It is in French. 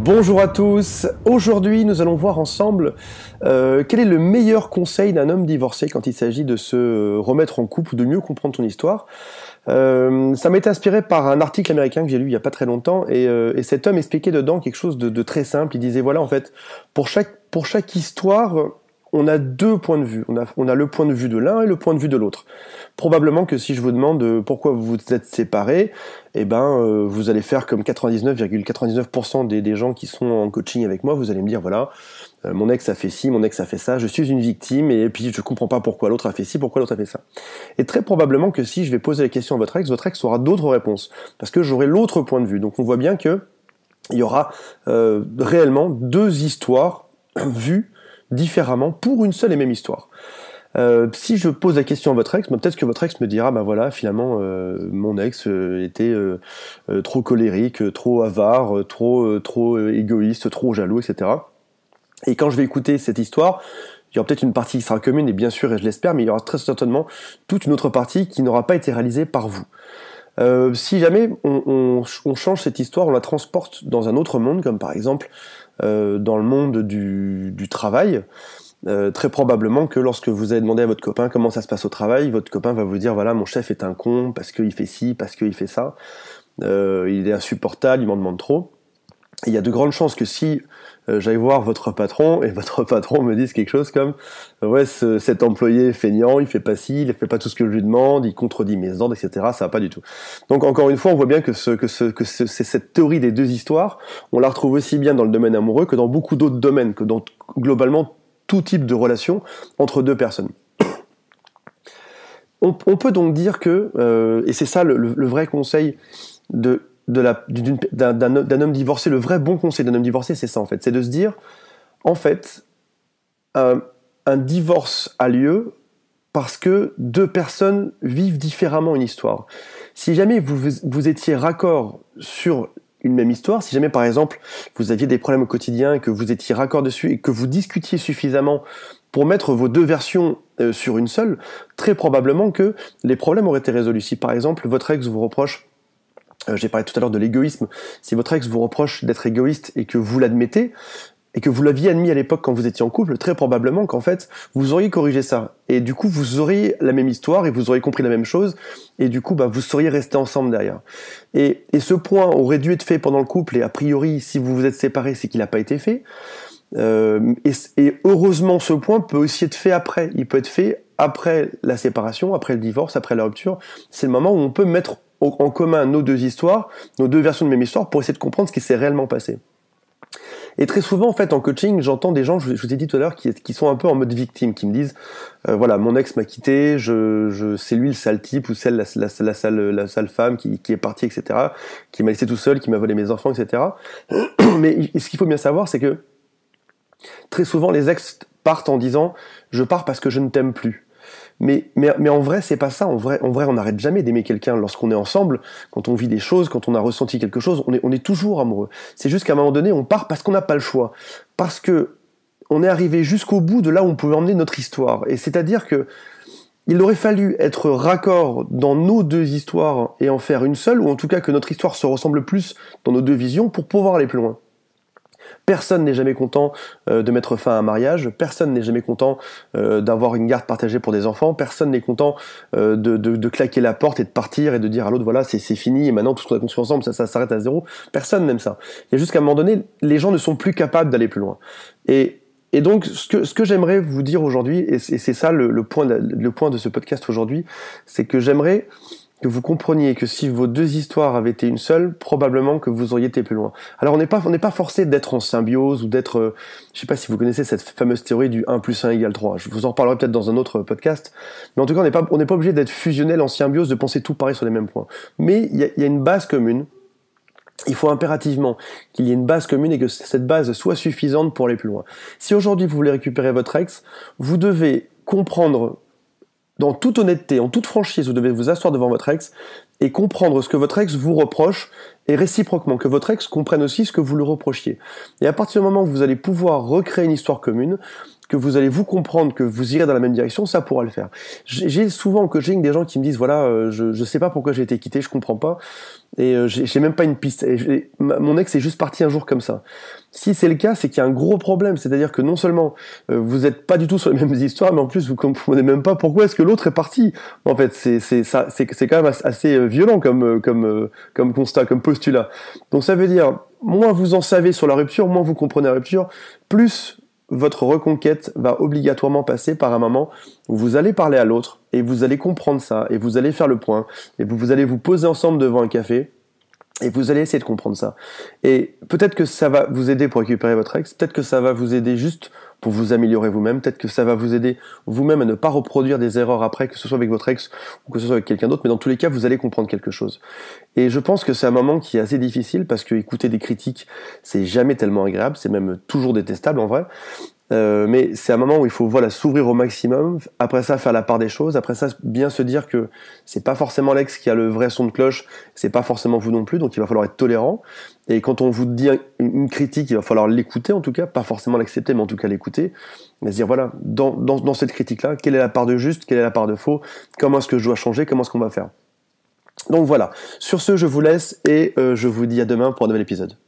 Bonjour à tous, aujourd'hui nous allons voir ensemble quel est le meilleur conseil d'un homme divorcé quand il s'agit de se remettre en couple ou de mieux comprendre son histoire. Ça m'a été inspiré par un article américain que j'ai lu il n'y a pas très longtemps et cet homme expliquait dedans quelque chose de très simple. Il disait voilà, en fait, pour chaque histoire, on a deux points de vue. On a le point de vue de l'un et le point de vue de l'autre. Probablement que si je vous demande pourquoi vous vous êtes séparés, vous allez faire comme 99,99% des gens qui sont en coaching avec moi. Vous allez me dire voilà, mon ex a fait ci, mon ex a fait ça, je suis une victime et puis je comprends pas pourquoi l'autre a fait ci, pourquoi l'autre a fait ça. Et très probablement que si je vais poser la question à votre ex aura d'autres réponses parce que j'aurai l'autre point de vue. Donc on voit bien que il y aura réellement deux histoires vues différemment pour une seule et même histoire. Si je pose la question à votre ex, peut-être que votre ex me dira voilà, finalement mon ex était trop colérique, trop avare, trop égoïste, trop jaloux, etc. Et quand je vais écouter cette histoire, il y aura peut-être une partie qui sera commune, et bien sûr, et je l'espère, mais il y aura très certainement toute une autre partie qui n'aura pas été réalisée par vous. Si jamais on change cette histoire, on la transporte dans un autre monde, comme par exemple dans le monde du travail, très probablement que lorsque vous allez demander à votre copain comment ça se passe au travail, votre copain va vous dire voilà, mon chef est un con parce qu'il fait ci, parce qu'il fait ça, il est insupportable, il m'en demande trop. Et il y a de grandes chances que si j'aille voir votre patron et votre patron me dise quelque chose comme ouais, cet employé est feignant, il fait pas ci, il fait pas tout ce que je lui demande, il contredit mes ordres, etc. Ça va pas du tout. Donc encore une fois, on voit bien que c'est cette théorie des deux histoires, on la retrouve aussi bien dans le domaine amoureux que dans beaucoup d'autres domaines, que dans globalement tout type de relation entre deux personnes. On peut donc dire que, et c'est ça le vrai conseil d'un homme divorcé, le vrai bon conseil d'un homme divorcé, c'est ça en fait, c'est de se dire, en fait, un divorce a lieu parce que deux personnes vivent différemment une histoire. Si jamais vous étiez raccord sur une même histoire, si jamais par exemple vous aviez des problèmes au quotidien et que vous étiez raccord dessus et que vous discutiez suffisamment pour mettre vos deux versions sur une seule, très probablement que les problèmes auraient été résolus. Si par exemple votre ex vous reproche, j'ai parlé tout à l'heure de l'égoïsme, si votre ex vous reproche d'être égoïste et que vous l'admettez, et que vous l'aviez admis à l'époque quand vous étiez en couple, très probablement qu'en fait, vous auriez corrigé ça. Et du coup, vous auriez la même histoire et vous auriez compris la même chose, et du coup, vous seriez restés ensemble derrière. Et ce point aurait dû être fait pendant le couple, et a priori, si vous vous êtes séparés, c'est qu'il n'a pas été fait. Et heureusement, ce point peut aussi être fait après. Il peut être fait après la séparation, après le divorce, après la rupture. C'est le moment où on peut mettre en commun nos deux histoires, nos deux versions de même histoire, pour essayer de comprendre ce qui s'est réellement passé. Et très souvent, en fait, en coaching, j'entends des gens, je vous ai dit tout à l'heure, qui sont un peu en mode victime, qui me disent, voilà, mon ex m'a quitté, c'est lui le sale type, ou celle, la sale femme qui est partie, etc., qui m'a laissé tout seul, qui m'a volé mes enfants, etc. Mais ce qu'il faut bien savoir, c'est que très souvent, les ex partent en disant, je pars parce que je ne t'aime plus. Mais en vrai, c'est pas ça. En vrai, on n'arrête jamais d'aimer quelqu'un lorsqu'on est ensemble, quand on vit des choses, quand on a ressenti quelque chose, on est toujours amoureux. C'est juste qu'à un moment donné, on part parce qu'on n'a pas le choix. Parce que on est arrivé jusqu'au bout de là où on pouvait emmener notre histoire. Et c'est-à-dire que il aurait fallu être raccord dans nos deux histoires et en faire une seule, ou en tout cas que notre histoire se ressemble plus dans nos deux visions pour pouvoir aller plus loin. Personne n'est jamais content de mettre fin à un mariage, personne n'est jamais content d'avoir une garde partagée pour des enfants, personne n'est content de claquer la porte et de partir et de dire à l'autre voilà c'est fini et maintenant tout ce qu'on a construit ensemble ça s'arrête à zéro. Personne n'aime ça. Il y a juste qu'à un moment donné, les gens ne sont plus capables d'aller plus loin. Et donc ce que j'aimerais vous dire aujourd'hui, et c'est ça le point de ce podcast aujourd'hui, c'est que j'aimerais que vous compreniez que si vos deux histoires avaient été une seule, probablement que vous auriez été plus loin. Alors on n'est pas forcé d'être en symbiose ou d'être, je sais pas si vous connaissez cette fameuse théorie du 1 plus 1 égale 3. Je vous en reparlerai peut-être dans un autre podcast. Mais en tout cas, on n'est pas obligé d'être fusionnel en symbiose, de penser tout pareil sur les mêmes points. Mais il y a une base commune. Il faut impérativement qu'il y ait une base commune et que cette base soit suffisante pour aller plus loin. Si aujourd'hui vous voulez récupérer votre ex, vous devez comprendre dans toute honnêteté, en toute franchise, vous devez vous asseoir devant votre ex et comprendre ce que votre ex vous reproche et réciproquement, que votre ex comprenne aussi ce que vous le reprochiez. Et à partir du moment où vous allez pouvoir recréer une histoire commune, que vous allez vous comprendre, que vous irez dans la même direction, ça pourra le faire. J'ai souvent en coaching des gens qui me disent voilà, je sais pas pourquoi j'ai été quitté, je comprends pas, et j'ai même pas une piste. Et mon ex est juste parti un jour comme ça. Si c'est le cas, c'est qu'il y a un gros problème, c'est-à-dire que non seulement vous êtes pas du tout sur les mêmes histoires, mais en plus vous comprenez même pas pourquoi est-ce que l'autre est parti. En fait, c'est quand même assez violent comme constat, comme postulat. Donc ça veut dire moins vous en savez sur la rupture, moins vous comprenez la rupture, plus votre reconquête va obligatoirement passer par un moment où vous allez parler à l'autre et vous allez comprendre ça et vous allez faire le point et vous allez vous poser ensemble devant un café et vous allez essayer de comprendre ça. Et peut-être que ça va vous aider pour récupérer votre ex, peut-être que ça va vous aider juste pour vous améliorer vous-même, peut-être que ça va vous aider vous-même à ne pas reproduire des erreurs après, que ce soit avec votre ex ou que ce soit avec quelqu'un d'autre, mais dans tous les cas, vous allez comprendre quelque chose. Et je pense que c'est un moment qui est assez difficile parce que écouter des critiques, c'est jamais tellement agréable, c'est même toujours détestable en vrai. Mais c'est un moment où il faut s'ouvrir au maximum, après ça faire la part des choses, après ça bien se dire que c'est pas forcément l'ex qui a le vrai son de cloche, c'est pas forcément vous non plus, donc il va falloir être tolérant, et quand on vous dit une critique, il va falloir l'écouter en tout cas, pas forcément l'accepter, mais en tout cas l'écouter, et se dire voilà, dans cette critique-là, quelle est la part de juste, quelle est la part de faux, comment est-ce que je dois changer, comment est-ce qu'on va faire. Donc voilà, sur ce je vous laisse, et je vous dis à demain pour un nouvel épisode.